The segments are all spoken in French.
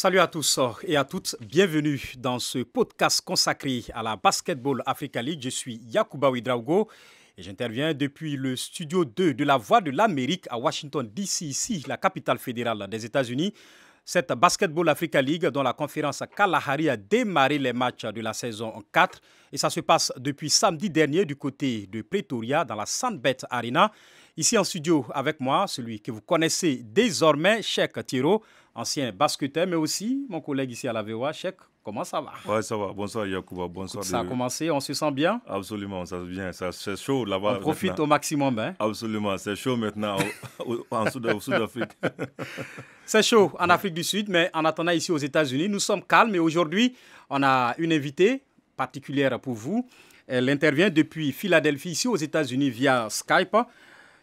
Salut à tous et à toutes, bienvenue dans ce podcast consacré à la Basketball Africa League. Je suis Yacouba Ouedraogo et j'interviens depuis le studio 2 de la Voix de l'Amérique à Washington DC, ici la capitale fédérale des États-Unis. Cette Basketball Africa League dont la conférence Kalahari a démarré les matchs de la saison 4 et ça se passe depuis samedi dernier du côté de Pretoria dans la Sandbet Arena. Ici en studio avec moi, celui que vous connaissez désormais, Cheikh Tiro, ancien basketteur, mais aussi mon collègue ici à la VOA. Cheikh, comment ça va? Ouais, ça va. Bonsoir Yacouba. Bonsoir. Ça a commencé, on se sent bien? Absolument, ça se vient. C'est chaud là-bas. On profite maintenant. au maximum. Hein? Absolument, c'est chaud maintenant au Sud-Afrique. C'est chaud en Afrique du Sud, mais en attendant ici aux États-Unis, nous sommes calmes et aujourd'hui, on a une invitée particulière pour vous. Elle intervient depuis Philadelphie, ici aux États-Unis via Skype.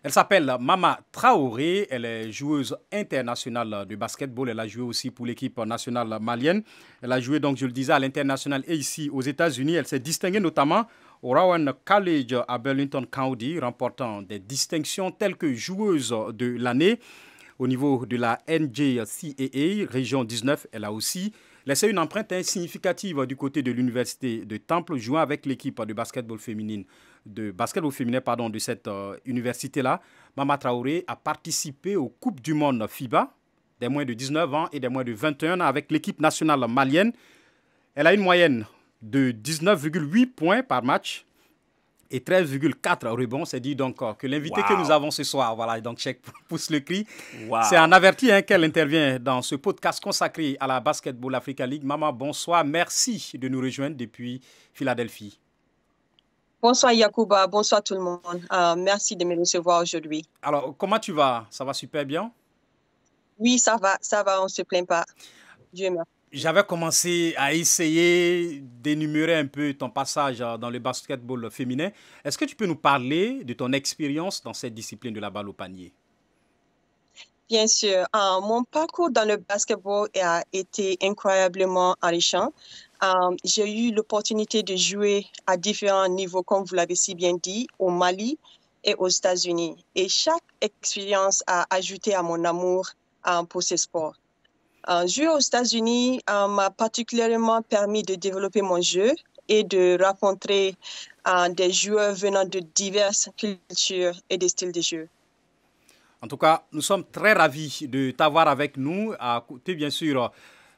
Elle s'appelle Mama Traoré, elle est joueuse internationale de basketball, elle a joué aussi pour l'équipe nationale malienne. Elle a joué donc, je le disais, à l'international et ici aux États-Unis. Elle s'est distinguée notamment au Rowan College à Burlington County, remportant des distinctions telles que joueuse de l'année. Au niveau de la NJCAA, région 19, elle a aussi laissé une empreinte significative du côté de l'université de Temple, jouant avec l'équipe de basketball féminin de cette université-là. Mama Traoré a participé aux Coupes du Monde FIBA des moins de 19 ans et des moins de 21 ans avec l'équipe nationale malienne. Elle a une moyenne de 19,8 points par match et 13,4 rebonds. C'est dit donc que l'invité que nous avons ce soir, voilà, donc Cheikh pousse le cri. C'est en averti qu'elle intervient dans ce podcast consacré à la Basketball Africa League. Maman, bonsoir. Merci de nous rejoindre depuis Philadelphie. Bonsoir Yacouba, bonsoir tout le monde. Merci de me recevoir aujourd'hui. Alors, comment tu vas? Ça va super bien? Oui, ça va, on ne se plaint pas. Dieu merci. J'avais commencé à essayer d'énumérer un peu ton passage dans le basketball féminin. Est-ce que tu peux nous parler de ton expérience dans cette discipline de la balle au panier? Bien sûr. Mon parcours dans le basketball a été incroyablement enrichant. J'ai eu l'opportunité de jouer à différents niveaux, comme vous l'avez si bien dit, au Mali et aux États-Unis. Et chaque expérience a ajouté à mon amour pour ce sport. Jouer aux États-Unis m'a particulièrement permis de développer mon jeu et de rencontrer des joueurs venant de diverses cultures et des styles de jeu. En tout cas, nous sommes très ravis de t'avoir avec nous. À côté, bien sûr,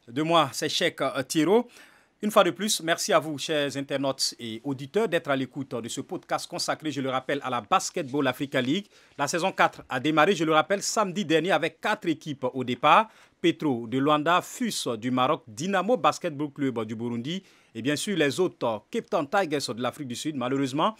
de moi, c'est Cheikh Tiro. Une fois de plus, merci à vous, chers internautes et auditeurs, d'être à l'écoute de ce podcast consacré, je le rappelle, à la Basketball Africa League. La saison 4 a démarré, je le rappelle, samedi dernier avec 4 équipes au départ. Petro de Luanda, FUS du Maroc, Dynamo Basketball Club du Burundi et bien sûr les autres Cape Town Tigers de l'Afrique du Sud. Malheureusement,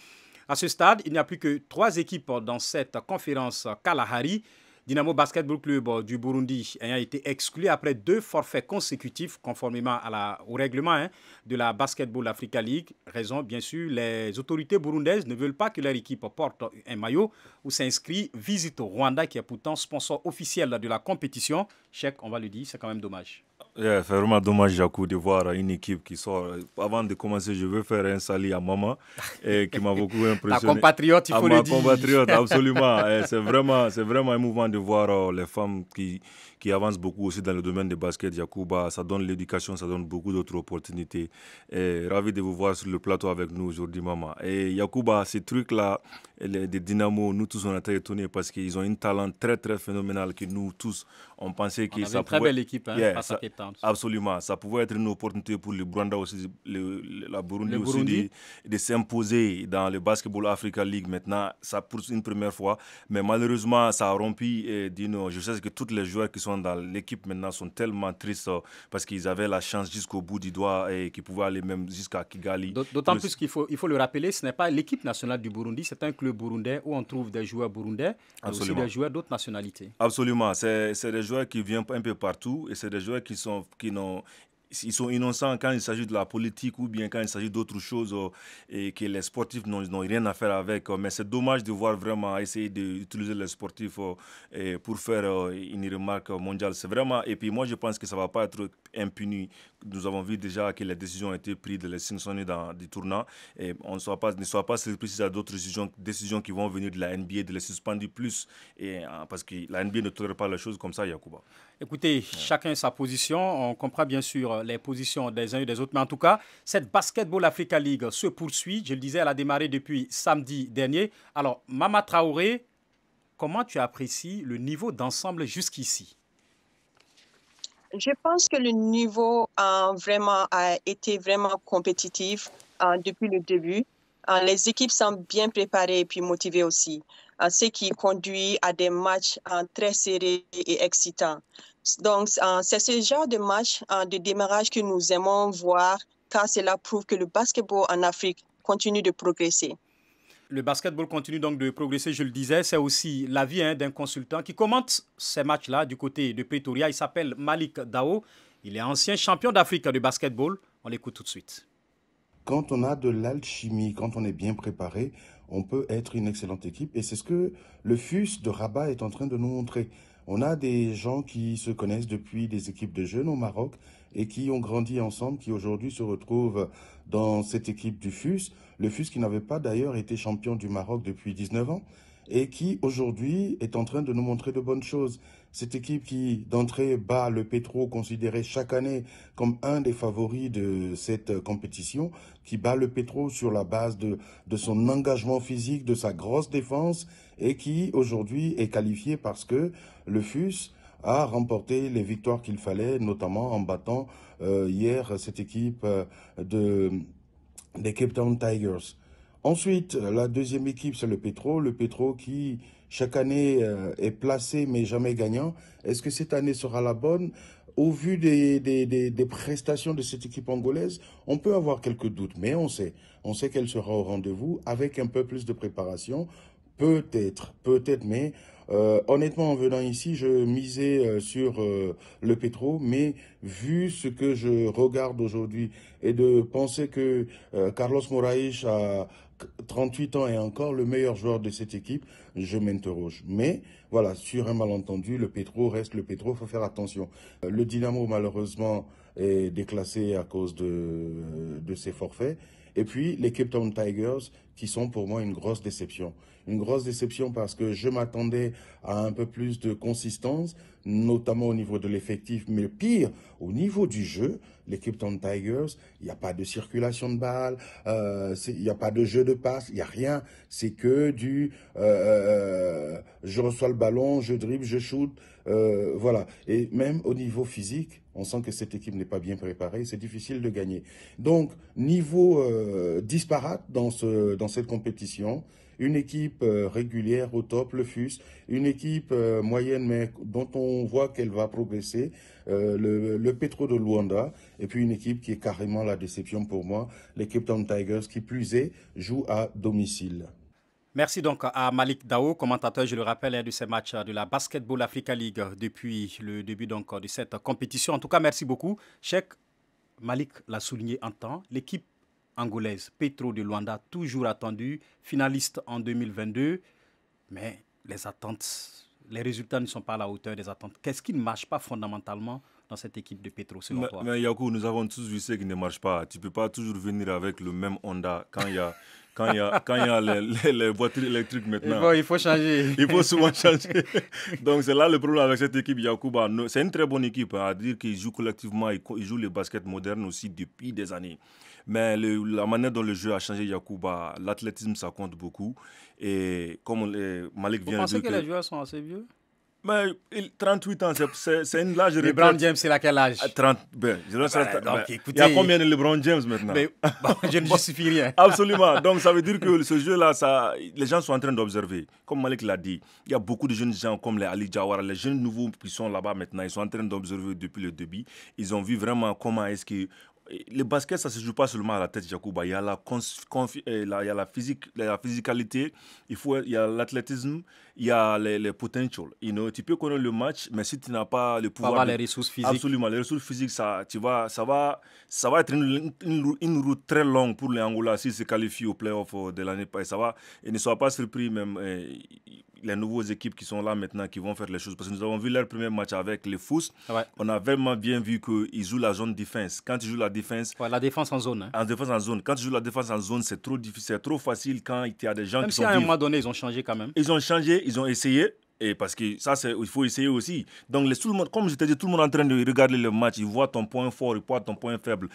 à ce stade, il n'y a plus que 3 équipes dans cette conférence Kalahari. Dynamo Basketball Club du Burundi ayant été exclu après 2 forfaits consécutifs conformément au règlement de la Basketball Africa League. Raison, bien sûr, les autorités burundaises ne veulent pas que leur équipe porte un maillot ou s'inscrit Visite Rwanda qui est pourtant sponsor officiel de la compétition. Cheikh, on va le dire, c'est quand même dommage. C'est vraiment dommage, Jacou, de voir une équipe qui sort. Avant de commencer, je veux faire un salut à maman qui m'a beaucoup impressionné. Ta compatriote, il faut le dire. Ma compatriote, absolument. C'est vraiment émouvant de voir les femmes qui avancent beaucoup aussi dans le domaine du basket, Yacouba. Ça donne l'éducation, ça donne beaucoup d'autres opportunités. Ravi de vous voir sur le plateau avec nous aujourd'hui, maman. Et Yacouba, ces trucs-là, des Dynamo, nous tous, on a été étonnés parce qu'ils ont un talent très, très phénoménal que nous tous, on pensait que ça pouvait... une très belle équipe, face à Cape Town. Absolument. Ça pouvait être une opportunité pour le Rwanda aussi, la Burundi aussi de s'imposer dans le Basketball Africa League maintenant. Ça pour une première fois. Mais malheureusement, ça a rompu. Je sais que tous les joueurs qui sont dans l'équipe maintenant sont tellement tristes parce qu'ils avaient la chance jusqu'au bout du doigt et qu'ils pouvaient aller même jusqu'à Kigali. D'autant plus qu'il faut le rappeler, ce n'est pas l'équipe nationale du Burundi, c'est un club burundais où on trouve des joueurs burundais, mais aussi des joueurs d'autres nationalités. Absolument. C'est des joueurs qui viennent un peu partout et c'est des joueurs qui sont innocents quand il s'agit de la politique ou bien quand il s'agit d'autres choses et que les sportifs n'ont rien à faire avec. Mais c'est dommage de voir vraiment essayer d'utiliser les sportifs pour faire une remarque mondiale. C'est vraiment... Et puis moi, je pense que ça ne va pas être impuni nous avons vu déjà que les décisions ont été prises de les sanctionner dans des tournois. Et ne soit pas surpris s'il y a d'autres décisions qui vont venir de la NBA, de les suspendre plus. Et, parce que la NBA ne tolère pas les choses comme ça, Yacouba. Écoutez, chacun sa position. On comprend bien sûr les positions des uns et des autres. Mais en tout cas, cette Basketball Africa League se poursuit. Je le disais, elle a démarré depuis samedi dernier. Alors, Mama Traoré, comment tu apprécies le niveau d'ensemble jusqu'ici? Je pense que le niveau vraiment a été vraiment compétitif depuis le début. Les équipes sont bien préparées et puis motivées aussi, ce qui conduit à des matchs très serrés et excitants. Donc, c'est ce genre de match de démarrage que nous aimons voir, car cela prouve que le basketball en Afrique continue de progresser. Le basketball continue donc de progresser, je le disais. C'est aussi l'avis d'un consultant qui commente ces matchs-là du côté de Pretoria. Il s'appelle Malik Dao. Il est ancien champion d'Afrique de basketball. On l'écoute tout de suite. Quand on a de l'alchimie, quand on est bien préparé, on peut être une excellente équipe. Et c'est ce que le FUS de Rabat est en train de nous montrer. On a des gens qui se connaissent depuis des équipes de jeunes au Maroc et qui ont grandi ensemble, qui aujourd'hui se retrouvent dans cette équipe du FUS. Le FUS qui n'avait pas d'ailleurs été champion du Maroc depuis 19 ans et qui aujourd'hui est en train de nous montrer de bonnes choses. Cette équipe qui d'entrée bat le Petro, considéré chaque année comme un des favoris de cette compétition, qui bat le Petro sur la base de son engagement physique, de sa grosse défense et qui aujourd'hui est qualifié parce que le FUS a remporté les victoires qu'il fallait, notamment en battant hier cette équipe des Cape Town Tigers. Ensuite, la deuxième équipe, c'est le Petro qui, chaque année, est placé mais jamais gagnant. Est-ce que cette année sera la bonne? Au vu des prestations de cette équipe angolaise, on peut avoir quelques doutes, mais on sait qu'elle sera au rendez-vous avec un peu plus de préparation. Peut-être, mais honnêtement, en venant ici, je misais sur le Petro, mais vu ce que je regarde aujourd'hui et de penser que Carlos Moraes a 38 ans est encore le meilleur joueur de cette équipe, je m'interroge. Mais voilà, sur un malentendu, le Petro reste le Petro, il faut faire attention. Le Dynamo, malheureusement, est déclassé à cause de ses forfaits. Et puis, les Cape Town Tigers, qui sont pour moi une grosse déception. Une grosse déception parce que je m'attendais à un peu plus de consistance, notamment au niveau de l'effectif, mais pire, au niveau du jeu, les Cape Town Tigers, il n'y a pas de circulation de balles, il n'y a pas de jeu de passe, il n'y a rien. C'est que je reçois le ballon, je dribble, je shoot, voilà. Et même au niveau physique, on sent que cette équipe n'est pas bien préparée, c'est difficile de gagner. Donc, niveau disparate dans cette compétition, une équipe régulière au top, le FUS, une équipe moyenne mais dont on voit qu'elle va progresser, le Petro de Luanda, et puis une équipe qui est carrément la déception pour moi, les Cape Town Tigers, qui plus est, joue à domicile. Merci donc à Malik Dao, commentateur, je le rappelle, de ces matchs de la Basketball Africa League depuis le début donc, de cette compétition. En tout cas, merci beaucoup. Cheikh, Malik l'a souligné en temps, l'équipe angolaise, Petro de Luanda, toujours attendue, finaliste en 2022, mais les attentes, les résultats ne sont pas à la hauteur des attentes. Qu'est-ce qui ne marche pas fondamentalement dans cette équipe de Petro, selon toi? Mais Yakou, nous avons tous vu ce qui ne marche pas. Tu ne peux pas toujours venir avec le même Honda quand il y a... Quand il y a les voitures électriques maintenant. Bon, il faut changer. Il faut souvent changer. Donc c'est là le problème avec cette équipe Yacouba. C'est une très bonne équipe, à dire qu'ils jouent collectivement, ils jouent le basket moderne aussi depuis des années. Mais la manière dont le jeu a changé Yacouba, l'athlétisme ça compte beaucoup. Et comme Malik vient de dire... Vous pensez que les joueurs sont assez vieux? Mais 38 ans, c'est une large retraite. LeBron James, c'est à quel âge? 30. Il y a combien de LeBron James maintenant? Je ne justifie rien. Absolument. Donc ça veut dire que ce jeu-là, les gens sont en train d'observer. Comme Malik l'a dit, il y a beaucoup de jeunes gens comme les Ali Jawara, les jeunes nouveaux qui sont là-bas maintenant, ils sont en train d'observer depuis le début. Ils ont vu vraiment comment est-ce que... Le basket, ça ne se joue pas seulement à la tête, Yacouba. Il y a la physicalité, il y a l'athlétisme, il y a les potential. Tu peux connaître le match, mais si tu n'as pas le pouvoir... les ressources physiques. Absolument, les ressources physiques, ça va être une route très longue pour les Angola s'ils se qualifient au play-off de l'année passée. Et ne sois pas surpris même... les nouvelles équipes qui sont là maintenant, qui vont faire les choses. Parce que nous avons vu leur premier match avec les Fous. Ouais. On a vraiment bien vu qu'ils jouent la zone défense. Quand ils jouent la défense... Ouais, la défense en zone. Hein. En défense en zone. Quand ils jouent la défense en zone, c'est trop difficile, c'est trop facile quand il y a des gens même qui si sont à un moment donné, ils ont changé quand même. Ils ont changé, ils ont essayé. Et parce que ça, il faut essayer aussi. Donc, tout le monde, comme je t'ai dit, tout le monde est en train de regarder le match. Ils voient ton point fort, ils voient ton point faible.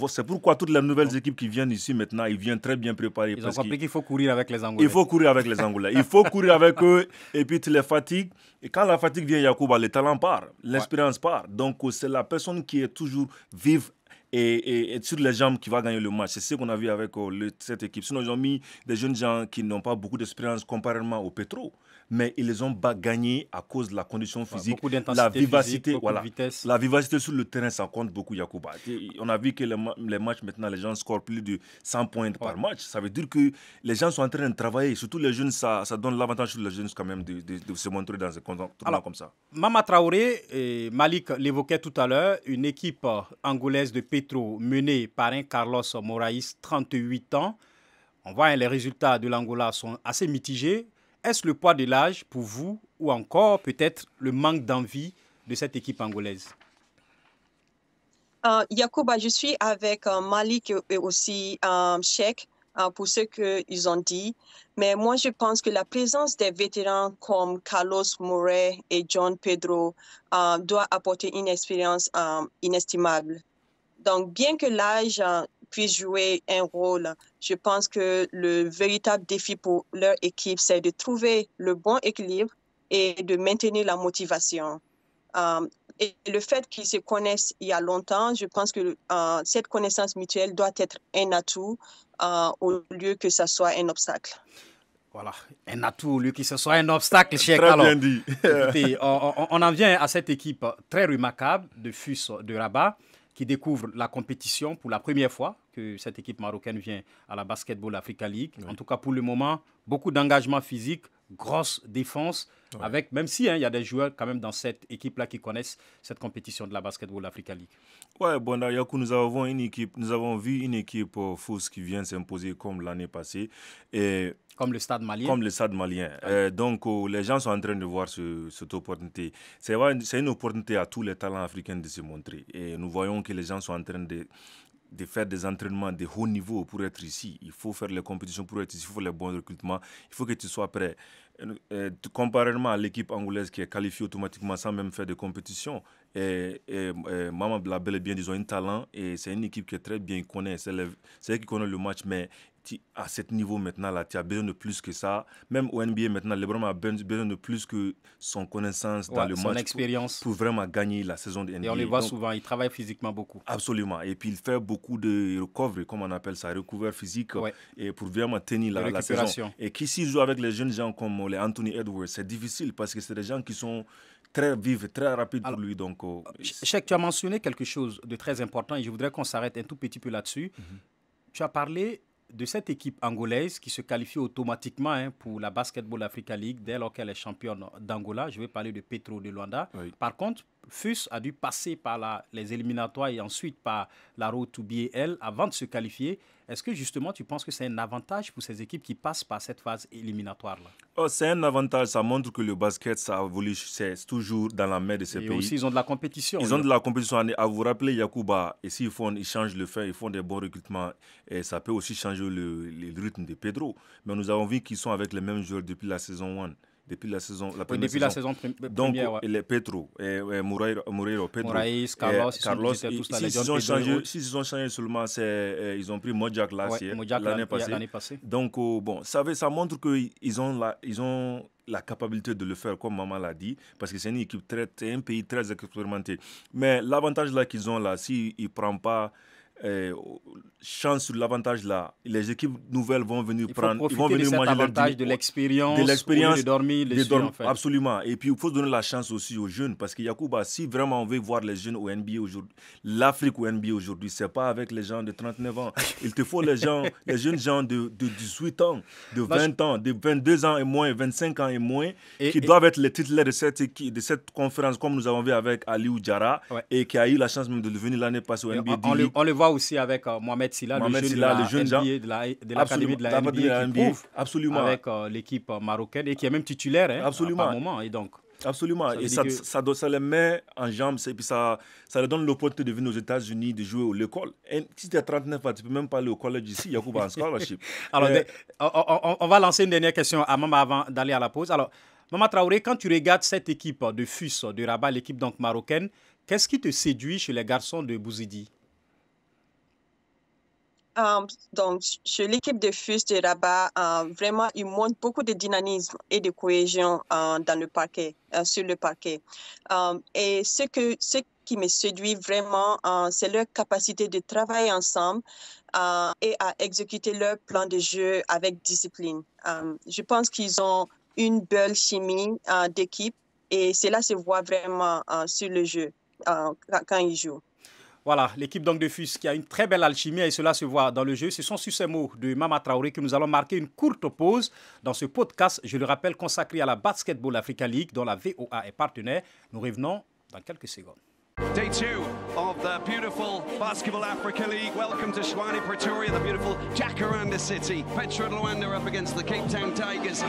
C'est pourquoi toutes les nouvelles équipes qui viennent ici maintenant, ils viennent très bien préparés. Ils ont compris qu'il faut courir avec les Angolais. Il faut courir avec les Angolais. Il faut courir avec eux et puis tu les fatigues. Et quand la fatigue vient, Yacouba, le talent part, l'expérience part. Donc, c'est la personne qui est toujours vive et sur les jambes qui va gagner le match. C'est ce qu'on a vu avec cette équipe. Sinon, ils ont mis des jeunes gens qui n'ont pas beaucoup d'expérience comparément au Petro. Mais ils les ont gagnés à cause de la condition physique, la vivacité, physique, de vitesse. La vivacité sur le terrain, ça compte beaucoup, Yacouba. On a vu que les matchs maintenant, les gens scorent plus de 100 points par match. Ça veut dire que les gens sont en train de travailler. Surtout les jeunes, ça donne l'avantage sur les jeunes quand même de se montrer dans un tournoi comme ça. Mama Traoré, et Malik l'évoquait tout à l'heure, une équipe angolaise de Petro menée par un Carlos Moraes, 38 ans. On voit les résultats de l'Angola sont assez mitigés. Est-ce le poids de l'âge pour vous ou encore peut-être le manque d'envie de cette équipe angolaise? Yacouba, je suis avec Malik et aussi Cheikh pour ce qu'ils ont dit. Mais moi, je pense que la présence des vétérans comme Carlos Morais et John Pedro doit apporter une expérience inestimable. Donc, bien que l'âge puisse jouer un rôle, je pense que le véritable défi pour leur équipe, c'est de trouver le bon équilibre et de maintenir la motivation. Et le fait qu'ils se connaissent il y a longtemps, je pense que cette connaissance mutuelle doit être un atout au lieu que ce soit un obstacle. Voilà, un atout au lieu que ce soit un obstacle, Cheikh. Très bien dit. Écoutez, on en vient à cette équipe très remarquable de FUS de Rabat qui découvre la compétition pour la première fois que cette équipe marocaine vient à la Basketball Africa League. Oui. En tout cas, pour le moment, beaucoup d'engagement physique, grosse défense, avec, même si il y a des joueurs quand même dans cette équipe-là qui connaissent cette compétition de la Basketball Africa League. Ouais, bon, Yakou, nous avons vu une équipe fausse qui vient s'imposer comme l'année passée. Et comme le Stade malien. Comme le Stade malien. Donc, les gens sont en train de voir cette opportunité. C'est une opportunité à tous les talents africains de se montrer. Et nous voyons que les gens sont en train de faire des entraînements de haut niveau pour être ici. Il faut faire les compétitions pour être ici, il faut les bons recrutements, il faut que tu sois prêt. Comparément à l'équipe angolaise qui est qualifiée automatiquement sans même faire de compétition, Maman l'a bel et bien, ils ont un talent et c'est une équipe qui est très bien connue. C'est elle qui connaît le match, mais à ce niveau maintenant, là, tu as besoin de plus que ça. Même au NBA maintenant, LeBron a besoin de plus que son connaissance dans le match expérience pour vraiment gagner la saison de NBA. Et on le voit souvent, il travaille physiquement beaucoup. Absolument. Et puis il fait beaucoup de recovery, comme on appelle ça, recouvert physique, et pour vraiment tenir la saison. Et qui s'il joue avec les jeunes gens comme les Anthony Edwards, c'est difficile parce que c'est des gens qui sont très vifs, très rapides pour lui. Donc, Cheikh, tu as mentionné quelque chose de très important et je voudrais qu'on s'arrête un tout petit peu là-dessus. Tu as parlé de cette équipe angolaise qui se qualifie automatiquement pour la Basketball Africa League dès lors qu'elle est championne d'Angola. Je vais parler de Petro de Luanda. Oui. Par contre, FUS a dû passer par les éliminatoires et ensuite par la Road to BAL avant de se qualifier. Est-ce que justement tu penses que c'est un avantage pour ces équipes qui passent par cette phase éliminatoire-là? C'est un avantage, ça montre que le basket, ça évolue, c'est toujours dans la main de ces pays. Et aussi, ils ont de la compétition. Ils ont de la compétition. À vous rappeler, Yacouba, et s'ils changent le fait, ils font des bons recrutements, et ça peut aussi changer le rythme de Pedro. Mais nous avons vu qu'ils sont avec les mêmes joueurs depuis la saison 1. Depuis la saison première. Donc, les Petro, Moreiro, Pedro, Moraes, Carlos, s'ils ont changé seulement, ils ont pris Modjak l'année passée. Donc, bon, ça montre qu'ils ont la capacité de le faire, comme maman l'a dit, parce que c'est une équipe un pays très expérimenté. Mais l'avantage là qu'ils ont là, s'ils ne prennent pas chance sur l'avantage là. Les équipes nouvelles vont venir prendre, ils vont venir manger l'avantage de l'expérience, de dormir dessus, en fait. Absolument. Et puis il faut donner la chance aussi aux jeunes, parce que Yacouba, si vraiment on veut voir les jeunes au NBA aujourd'hui, l'Afrique au NBA aujourd'hui, c'est pas avec les gens de 39 ans. Il te faut les jeunes gens de 18 ans, de 20 ans, de 22 ans et moins, 25 ans et moins, qui doivent être les titulaires de cette conférence, comme nous avons vu avec Aliou Diarra, et qui a eu la chance même de devenir l'année passée au NBA. On le voit aussi avec Mohamed Silla, le jeune de l'académie de la NBA qui prouve absolument avec l'équipe marocaine et qui est même titulaire absolument. à un moment. Et donc, absolument. Et ça les met en jambes et puis ça leur donne l'opportunité de venir aux États-Unis, de jouer à l'école. Et si tu as 39 ans, tu ne peux même pas aller au collège ici, Yacouba, en scholarship. Alors, on va lancer une dernière question à Mama avant d'aller à la pause. Alors, Mama Traoré, quand tu regardes cette équipe de FUS de Rabat, l'équipe donc marocaine, qu'est-ce qui te séduit chez les garçons de Bouzidi? Donc, chez l'équipe de FUS de Rabat, vraiment, ils montrent beaucoup de dynamisme et de cohésion dans le parquet, sur le parquet. Et ce qui me séduit vraiment, c'est leur capacité de travailler ensemble et à exécuter leur plan de jeu avec discipline. Je pense qu'ils ont une belle chimie d'équipe et cela se voit vraiment sur le jeu quand ils jouent. Voilà, l'équipe donc de FUS qui a une très belle alchimie et cela se voit dans le jeu. Ce sont sur ces mots de Mama Traoré que nous allons marquer une courte pause dans ce podcast, je le rappelle, consacré à la Basketball Africa League dont la VOA est partenaire. Nous revenons dans quelques secondes. Day 2 of the beautiful Basketball Africa League. Welcome to Shwani Pretoria, the beautiful Jacaranda city. Petro Luanda up against the Cape Town Tigers.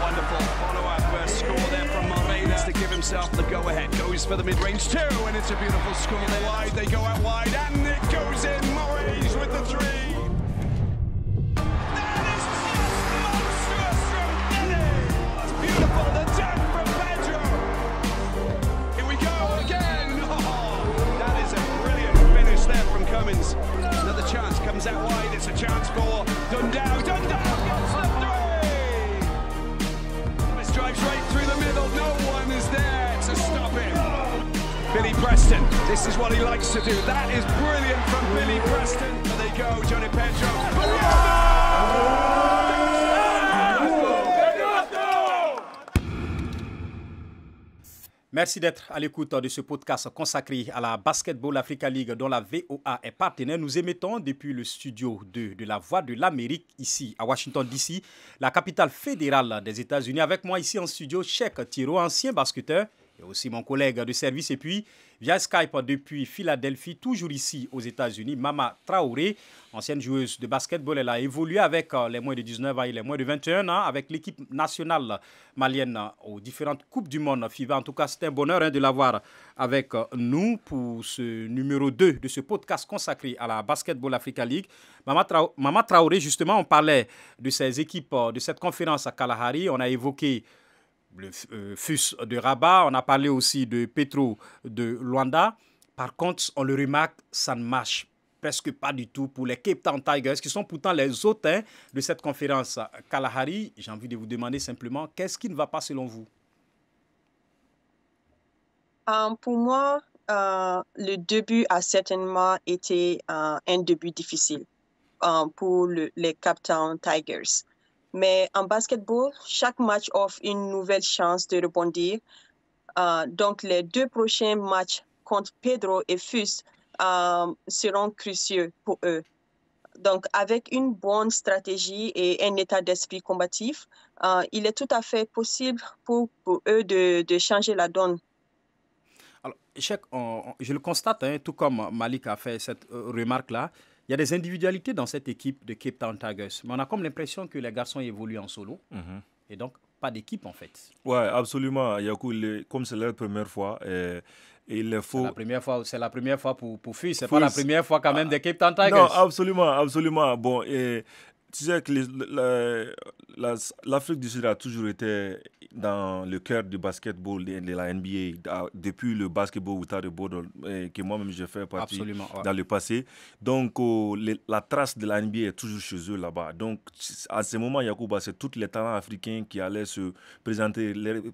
Wonderful follow-up score there from Moreira to give himself the go-ahead. Goes for the mid-range too, and it's a beautiful score. They're wide, they go out wide, and it goes in. Moraes with the three. That is just monstrous from Denny. It's beautiful, the dunk from Pedro. Here we go again. Oh, that is a brilliant finish there from Cummins. Another chance comes out wide. It's a chance for Dundao. Dundao gets the three. Drives right through the middle, no one is there to stop him. Billy Preston, this is what he likes to do. That is brilliant from Billy Preston. There they go, Johnny Pedro. Merci d'être à l'écoute de ce podcast consacré à la Basketball Africa League dont la VOA est partenaire. Nous émettons depuis le studio 2 de la Voix de l'Amérique ici à Washington DC, la capitale fédérale des États-Unis. Avec moi ici en studio, Cheikh Thiro, ancien basketteur et aussi mon collègue de service. Et puis via Skype depuis Philadelphie, toujours ici aux États-Unis, Mama Traoré, ancienne joueuse de basketball. Elle a évolué avec les moins de 19 ans et les moins de 21 ans avec l'équipe nationale malienne aux différentes Coupes du Monde FIBA. En tout cas, c'est un bonheur de l'avoir avec nous pour ce numéro 2 de ce podcast consacré à la Basketball Africa League. Mama Traoré, justement, on parlait de ces équipes, de cette conférence à Kalahari. On a évoqué le FUS de Rabat, on a parlé aussi de Petro de Luanda. Par contre, on le remarque, ça ne marche presque pas du tout pour les Cape Town Tigers, qui sont pourtant les hôtes de cette conférence Kalahari. J'ai envie de vous demander simplement, qu'est-ce qui ne va pas selon vous? Pour moi, le début a certainement été un début difficile pour les Cape Town Tigers. Mais en basketball, chaque match offre une nouvelle chance de rebondir. Donc, les 2 prochains matchs contre Pedro et FUS seront cruciaux pour eux. Donc, avec une bonne stratégie et un état d'esprit combatif, il est tout à fait possible pour eux de changer la donne. Alors, Cheikh, je le constate, tout comme Malik a fait cette remarque-là, il y a des individualités dans cette équipe de Cape Town Tigers, mais on a comme l'impression que les garçons évoluent en solo, et donc pas d'équipe en fait. Oui, absolument. Yakou, comme c'est leur première fois, il faut... C'est la première fois pour FUS, c'est pas la première fois quand même des Cape Town Tigers. Non, absolument. Bon, Tu sais que l'Afrique du Sud a toujours été dans le cœur du basketball de la NBA, depuis le basketball without a border, que moi-même j'ai fait partie Absolument. Ouais. dans le passé. Donc, la trace de la NBA est toujours chez eux là-bas. Donc, à ce moment, Yacouba, c'est tous les talents africains qui allaient se présenter,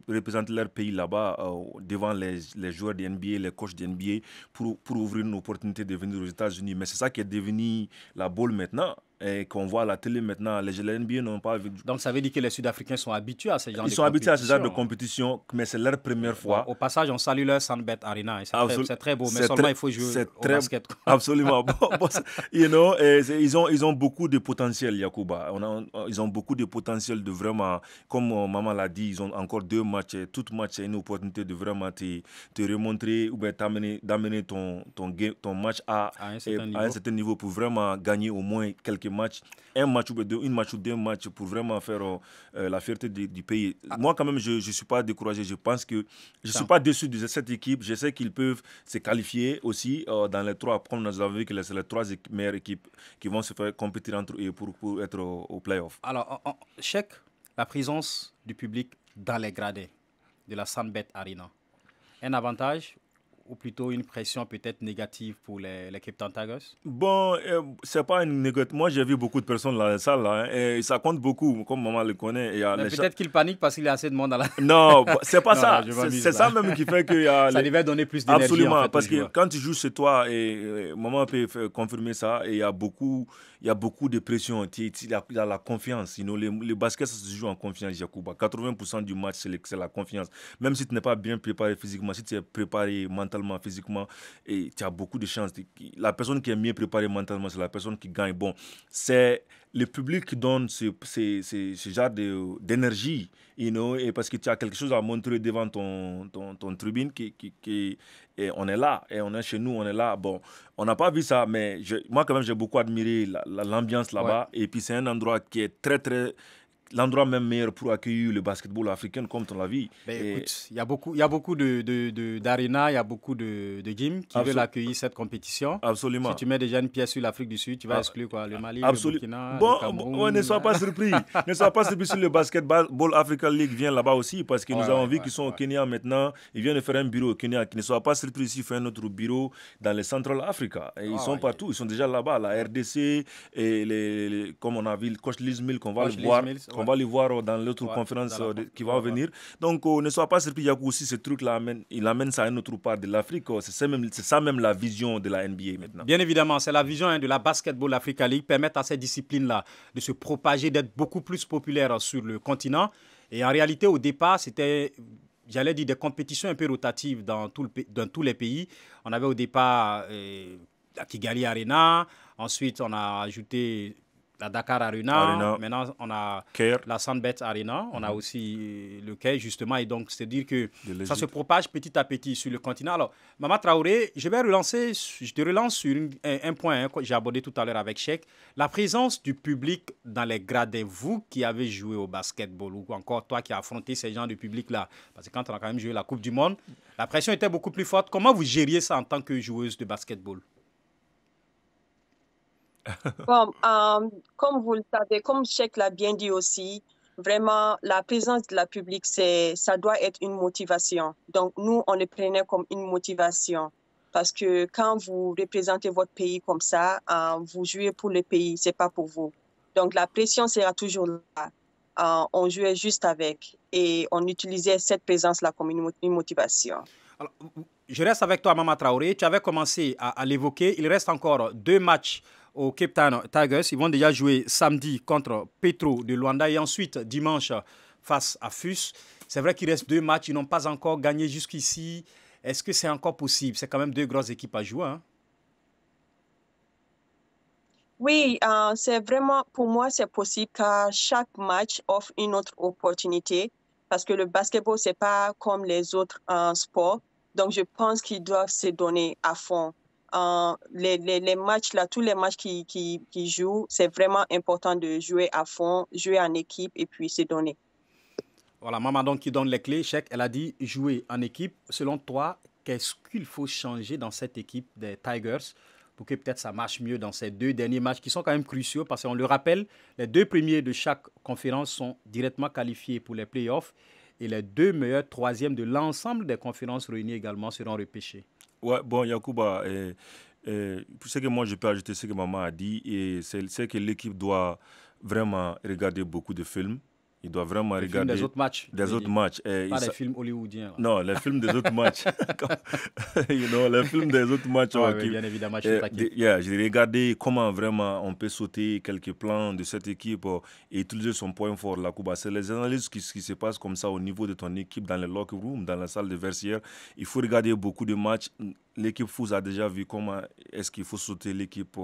représenter leur pays là-bas devant les joueurs de NBA, les coachs de NBA, pour ouvrir une opportunité de venir aux États-Unis. Mais c'est ça qui est devenu la bowl maintenant. Et qu'on voit à la télé maintenant, les NBA n'ont pas vu. Donc ça veut dire que les Sud-Africains sont habitués à ce genre de compétition. Ils sont habitués à ce genre de compétition, mais c'est leur première fois. Bon, au passage, on salue leur Sunbet Arena. C'est très beau, mais seulement il faut jouer au basket. Absolument. You know, ils ont beaucoup de potentiel, Yacouba. Ils ont beaucoup de potentiel de vraiment, comme maman l'a dit, ils ont encore 2 matchs. Tout match est une opportunité de vraiment te remontrer ou bien d'amener ton match à un certain niveau pour vraiment gagner au moins quelques matchs, une match ou 2 matchs pour vraiment faire la fierté du pays. Moi, quand même, je ne suis pas découragé. Je pense que je ne suis pas déçu de cette équipe. Je sais qu'ils peuvent se qualifier aussi dans les 3, comme nous avons vu que c'est les 3 meilleures équipes qui vont se faire compétir entre eux pour être au play-off. Alors, Cheikh, la présence du public dans les gradins de la Sunbet Arena, un avantage ou plutôt une pression peut-être négative pour les Cape Town Tigers? Bon, c'est pas une négative. Moi, j'ai vu beaucoup de personnes dans la salle, là, et ça compte beaucoup, comme maman le connaît. Mais peut-être qu'il panique parce qu'il y a assez de monde dans la... Non, c'est pas Non, ça. C'est ça même qui fait qu'il y a... Ça devait donner plus d'énergie. Absolument, en fait, parce que quand tu joues chez toi, et maman peut confirmer ça, et il y a beaucoup de pression, il y a la confiance. Le basket, ça se joue en confiance, Yacouba. 80% du match, c'est la confiance. Même si tu n'es pas bien préparé physiquement, si tu es préparé mentalement, physiquement, et tu as beaucoup de chances. La personne qui est mieux préparée mentalement, c'est la personne qui gagne. Bon, c'est le public qui donne ce genre d'énergie, you know, et parce que tu as quelque chose à montrer devant ton tribune et on est là, et on est chez nous, on est là. Bon, on n'a pas vu ça, mais moi quand même j'ai beaucoup admiré l'ambiance là-bas, ouais. Et puis c'est un endroit qui est très très... L'endroit même meilleur pour accueillir le basketball africain, comme tu l'as vu. Écoute, il y a beaucoup d'arénas, il y a beaucoup de gyms qui veulent accueillir cette compétition. Absolument. Si tu mets déjà une pièce sur l'Afrique du Sud, tu vas exclure quoi, le Mali, le Burkina, le Cameroun. Ne sois pas surpris. Ne sois pas surpris si le Basketball Africa League vient là-bas aussi, parce que nous avons vu qu'ils sont au Kenya maintenant. Ils viennent de faire un bureau au Kenya. Ne sois pas surpris s'ils font un autre bureau dans le Central Africa. Et ils sont partout. Ils sont déjà là-bas. La RDC, et comme on a vu, le coach Liz Mills, qu'on va le voir. On va les voir dans l'autre conférence qui va venir. Donc, ne sois pas surpris, Yakou, aussi, ce truc-là, il amène ça à une autre part de l'Afrique. C'est ça même la vision de la NBA maintenant. Bien évidemment, c'est la vision de la Basketball Africa League, permettre à ces disciplines-là de se propager, d'être beaucoup plus populaires sur le continent. Et en réalité, au départ, c'était, j'allais dire, des compétitions un peu rotatives dans tous les pays. On avait au départ la Kigali Arena, ensuite on a ajouté la Dakar Arena. Maintenant on a la Sunbet Arena, on a aussi le Caire justement, et donc c'est-à-dire que ça se propage petit à petit sur le continent. Alors, Mama Traoré, je te relance sur un point que j'ai abordé tout à l'heure avec Cheikh, la présence du public dans les gradins. Vous qui avez joué au basketball, ou encore toi qui as affronté ces gens de public-là, parce que quand on a quand même joué la Coupe du Monde, la pression était beaucoup plus forte. Comment vous gériez ça en tant que joueuse de basketball? Bon, comme vous le savez, comme Cheikh l'a bien dit aussi, vraiment, la présence de la public, ça doit être une motivation. Donc, nous, on le prenait comme une motivation. Parce que quand vous représentez votre pays comme ça, vous jouez pour le pays, c'est pas pour vous. Donc, la pression sera toujours là. On jouait juste avec. Et on utilisait cette présence-là comme une motivation. Alors, je reste avec toi, Mama Traoré. Tu avais commencé à l'évoquer. Il reste encore 2 matchs au Cape Town Tigers. Ils vont déjà jouer samedi contre Petro de Luanda et ensuite dimanche face à FUS. C'est vrai qu'il reste 2 matchs. Ils n'ont pas encore gagné jusqu'ici. Est-ce que c'est encore possible? C'est quand même 2 grosses équipes à jouer. Hein? Oui, c'est vraiment, pour moi, c'est possible car chaque match offre une autre opportunité parce que le basketball, c'est pas comme les autres sports. Donc, je pense qu'ils doivent se donner à fond. Les matchs là, tous les matchs qui jouent, c'est vraiment important de jouer à fond, jouer en équipe et puis se donner. Voilà, maman donc qui donne les clés. Cheikh, elle a dit jouer en équipe. Selon toi, qu'est-ce qu'il faut changer dans cette équipe des Tigers pour que peut-être ça marche mieux dans ces 2 derniers matchs qui sont quand même cruciaux parce qu'on le rappelle, les 2 premiers de chaque conférence sont directement qualifiés pour les playoffs et les 2 meilleurs 3e de l'ensemble des conférences réunies également seront repêchés. Ouais, bon, Yacouba, ce que moi je peux ajouter, ce que maman a dit, et c'est que l'équipe doit vraiment regarder beaucoup de films. Il doit vraiment regarder des autres matchs. Des autres matchs. Pas des films hollywoodiens. Là. Non, les films des autres matchs. Les films des autres matchs. Bien évidemment, je suis taquin. J'ai regardé comment vraiment on peut sauter quelques plans de cette équipe et utiliser son point fort, la Cuba. C'est les analyses qui se passent comme ça au niveau de ton équipe, dans le locker room, dans la salle de vestiaire. Il faut regarder beaucoup de matchs. L'équipe Fous a déjà vu comment est-ce qu'il faut sauter l'équipe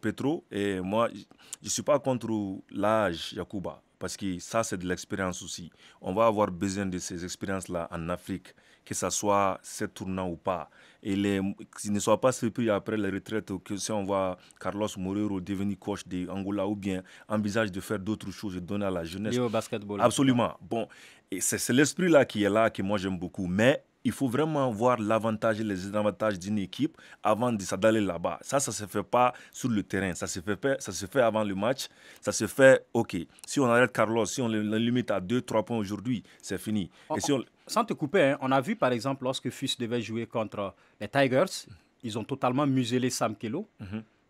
Petro. Et moi, je ne suis pas contre l'âge, Yacouba. Parce que ça, c'est de l'expérience aussi. On va avoir besoin de ces expériences-là en Afrique, que ce soit 7 tournants ou pas. Et qu'ils ne soient pas surpris après la retraite, que si on voit Carlos Moreira devenir coach d'Angola ou bien envisage de faire d'autres choses et donner à la jeunesse. Et au basketball. Absolument. Bon, et c'est l'esprit-là qui est là, que moi j'aime beaucoup. Mais il faut vraiment voir l'avantage et les désavantages d'une équipe avant d'aller là-bas. Ça ne se fait pas sur le terrain. Ça se fait avant le match. Ça se fait, OK. Si on arrête Carlos, si on le limite à 2-3 points aujourd'hui, c'est fini. Sans te couper, hein, on a vu par exemple lorsque FUS devait jouer contre les Tigers, ils ont totalement muselé Sam Kelo.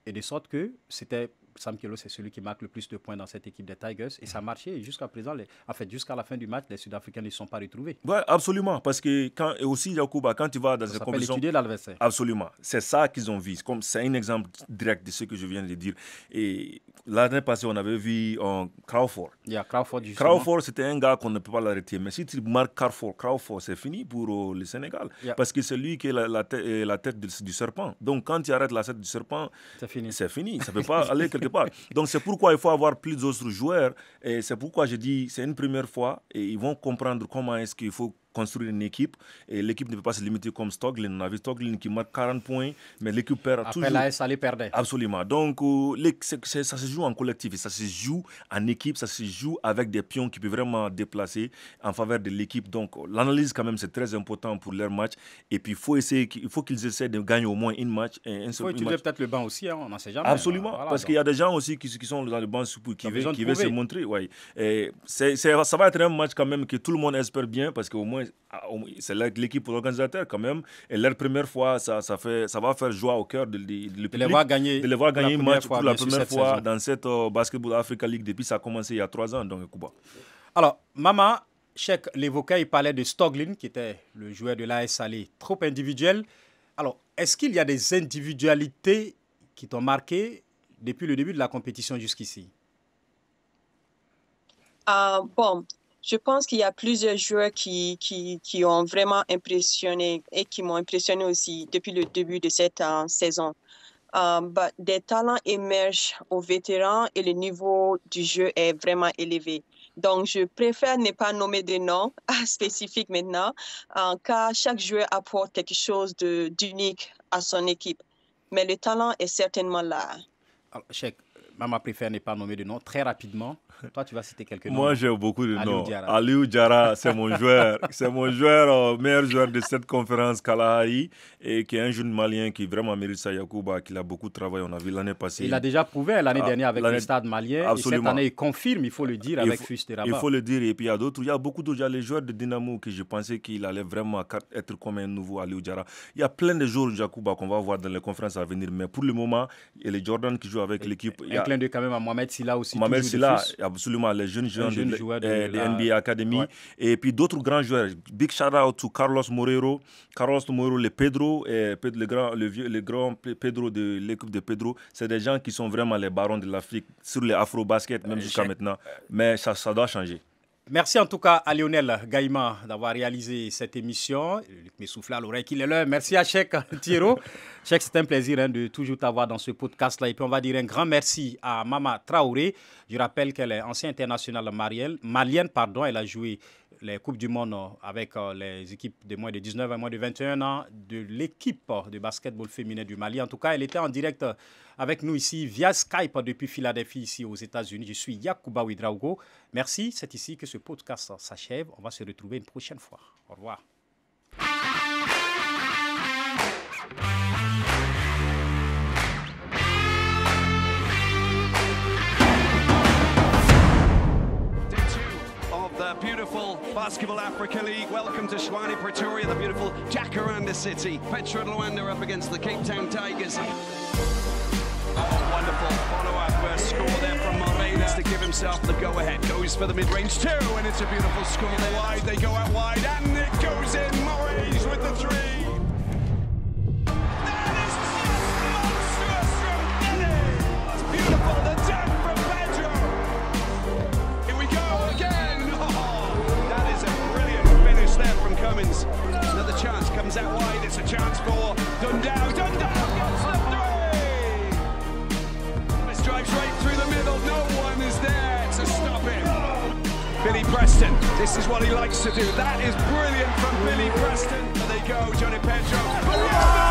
Et de sorte que c'était... Sam Kelo, c'est celui qui marque le plus de points dans cette équipe des Tigers. Et ça a marché. Et jusqu'à présent, jusqu'à la fin du match, les Sud-Africains ne se sont pas retrouvés. Oui, absolument. Parce que et aussi, Yacouba, quand tu vas dans ces compétitions... étudier l'adversaire. Absolument. C'est ça qu'ils ont vu. C'est un exemple direct de ce que je viens de dire. Et l'année passée, on avait vu Crawford. Crawford, c'était un gars qu'on ne peut pas l'arrêter. Mais si tu marques Crawford, c'est fini pour le Sénégal. Parce que c'est lui qui est la tête du serpent. Donc, quand tu arrêtes la tête du serpent, c'est fini. Ça ne peut pas aller quelque part. Donc, c'est pourquoi il faut avoir plus d'autres joueurs. Et c'est pourquoi je dis, c'est une première fois. Et ils vont comprendre comment est-ce qu'il faut construire une équipe. Et l'équipe ne peut pas se limiter comme Stoglin. On a vu Stoglin qui marque 40 points, mais l'équipe perd toujours. Après l'AS allait perdre. Absolument. Donc, ça se joue en collectif. Et ça se joue en équipe. Ça se joue avec des pions qui peuvent vraiment déplacer en faveur de l'équipe. Donc, l'analyse, quand même, c'est très important pour leur match. Et puis, il faut qu'ils essaient de gagner au moins un match. Il faut utiliser peut-être le banc aussi. Hein, on n'en sait jamais. Absolument. Voilà, parce qu'il y a des gens aussi qui sont dans le banc qui veulent se montrer. Ouais. Et ça va être un match quand même que tout le monde espère bien parce qu'au moins, c'est l'équipe organisateur quand même. Et leur première fois, ça va faire joie au cœur de les voir gagner un match pour la première fois dans cette Basketball Africa League depuis ça a commencé il y a 3 ans. Donc, Cuba. Alors, Maman, Cheikh l'évoquait, il parlait de Stoglin, qui était le joueur de l'AS Salé, trop individuel. Alors, est-ce qu'il y a des individualités qui t'ont marqué depuis le début de la compétition jusqu'ici? Bon, je pense qu'il y a plusieurs joueurs qui ont vraiment impressionné et qui m'ont impressionné aussi depuis le début de cette saison. Des talents émergent aux vétérans et le niveau du jeu est vraiment élevé. Donc, je préfère ne pas nommer de noms spécifiques maintenant, car chaque joueur apporte quelque chose d'unique à son équipe. Mais le talent est certainement là. Alors, Cheikh, Maman préfère ne pas nommer de noms. Très rapidement, toi, tu vas citer quelques noms. Moi, j'ai beaucoup de noms. Aliou Diarra, c'est mon joueur. C'est mon joueur, meilleur joueur de cette conférence Kalahari, et qui est un jeune Malien qui vraiment mérite ça, Yacouba, qui a beaucoup travaillé. On a vu l'année passée. Il a déjà prouvé l'année dernière avec le Stade malien. Absolument. Et cette année, il confirme, il faut le dire, avec FUS de Rabat. Il faut le dire. Et puis, il y a d'autres. Il y a beaucoup d'autres. Il y a les joueurs de Dynamo que je pensais qu'il allait vraiment être comme un nouveau Aliou Diarra. Il y a plein de joueurs, Yacouba, qu'on va voir dans les conférences à venir. Mais pour le moment, il y a les Jordan qui jouent avec l'équipe. Un clin d'œil quand même à Mohamed Silla aussi. Mohamed Silla, absolument, les jeunes joueurs de NBA Academy. Ouais. Et puis d'autres grands joueurs. Big shout out to Carlos Moreira, le Pedro, le grand Pedro de l'équipe de Pedro. C'est des gens qui sont vraiment les barons de l'Afrique sur les afro-basket, même jusqu'à maintenant. Mais ça doit changer. Merci en tout cas à Lionel Gaïma d'avoir réalisé cette émission. Luc me souffle à l'oreille qu'il est l'heure. Merci à Cheikh Thiro. Cheikh, c'est un plaisir de toujours t'avoir dans ce podcast-là. Et puis on va dire un grand merci à Mama Traoré. Je rappelle qu'elle est ancienne internationale malienne. Elle a joué les Coupes du Monde avec les équipes de moins de 19 à moins de 21 ans de l'équipe de basketball féminin du Mali. En tout cas, elle était en direct avec nous ici via Skype depuis Philadelphie, ici aux États-Unis. Je suis Yacouba Ouedraogo. Merci, c'est ici que ce podcast s'achève. On va se retrouver une prochaine fois. Au revoir. Basketball Africa League. Welcome to Shwani Pretoria, the beautiful Jacaranda city. Petro Luanda up against the Cape Town Tigers. Oh, wonderful follow-up score there from Morena to give himself the go-ahead. Goes for the mid-range too, and it's a beautiful score there. Wide, they go out wide, and it goes in. Moraes with the three. That is monstrous from Dele. That's beautiful, the dunk from Pedro. Here we go again. Oh, that is a brilliant finish there from Cummins. Another chance comes out wide. It's a chance for Dundao. Dundao gets the three. Drives right through the middle, no one is there to stop him. Billy Preston, this is what he likes to do. That is brilliant from Billy Preston. There they go, Johnny Pedro.